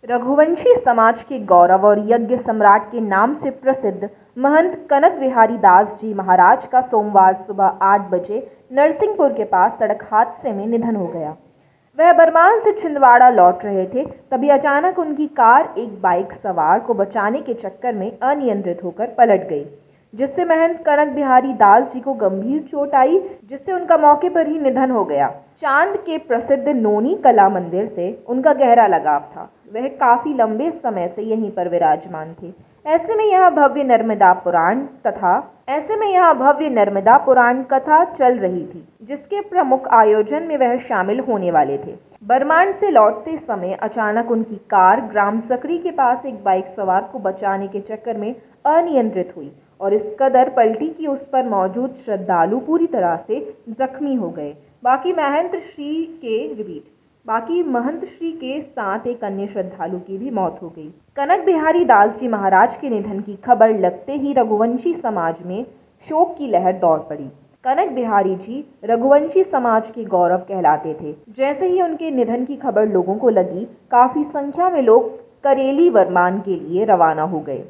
रघुवंशी समाज के गौरव और यज्ञ सम्राट के नाम से प्रसिद्ध महंत कनक बिहारी दास जी महाराज का सोमवार सुबह 8 बजे नरसिंहपुर के पास सड़क हादसे में निधन हो गया। वह बरमान से छिंदवाड़ा लौट रहे थे, तभी अचानक उनकी कार एक बाइक सवार को बचाने के चक्कर में अनियंत्रित होकर पलट गई, जिससे महंत कनक बिहारी दास जी को गंभीर चोट आई, जिससे उनका मौके पर ही निधन हो गया। चांद के प्रसिद्ध नोनी कला मंदिर से उनका गहरा लगाव था। वह काफी लंबे समय से यहीं पर विराजमान थे। ऐसे में यहाँ भव्य नर्मदा पुराण कथा चल रही थी, जिसके प्रमुख आयोजन में वह शामिल होने वाले थे। बरमान से लौटते समय अचानक उनकी कार ग्राम सकरी के पास एक बाइक सवार को बचाने के चक्कर में अनियंत्रित हुई और इस कदर पलटी कि उस पर मौजूद श्रद्धालु पूरी तरह से जख्मी हो गए। बाकी महंत श्री के साथ एक अन्य श्रद्धालु की भी मौत हो गई। कनक बिहारी दास जी महाराज के निधन की खबर लगते ही रघुवंशी समाज में शोक की लहर दौड़ पड़ी। कनक बिहारी जी रघुवंशी समाज के गौरव कहलाते थे। जैसे ही उनके निधन की खबर लोगों को लगी, काफी संख्या में लोग करेली बरमान के लिए रवाना हो गए।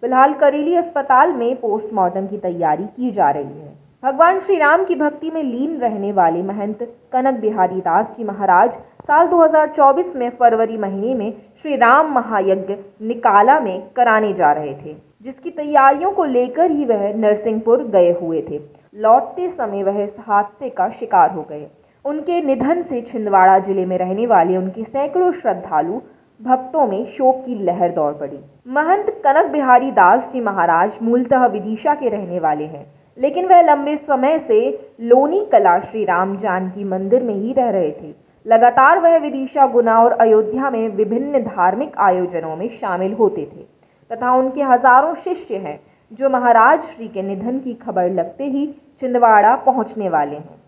फिलहाल करेली अस्पताल में पोस्टमार्टम की तैयारी की जा रही है। भगवान श्री राम की भक्ति में लीन रहने वाले महंत कनक बिहारी दास जी महाराज साल 2024 में फरवरी महीने में श्री राम महायज्ञ निकाला में कराने जा रहे थे, जिसकी तैयारियों को लेकर ही वह नरसिंहपुर गए हुए थे। लौटते समय वह इस हादसे का शिकार हो गए। उनके निधन से छिंदवाड़ा जिले में रहने वाले उनके सैकड़ों श्रद्धालु भक्तों में शोक की लहर दौड़ पड़ी। महंत कनक बिहारी दास जी महाराज मूलतः विदिशा के रहने वाले हैं, लेकिन वह लंबे समय से लोनी कला श्री राम जानकी मंदिर में ही रह रहे थे। लगातार वह विदिशा, गुना और अयोध्या में विभिन्न धार्मिक आयोजनों में शामिल होते थे तथा उनके हजारों शिष्य हैं, जो महाराज श्री के निधन की खबर लगते ही छिंदवाड़ा पहुंचने वाले हैं।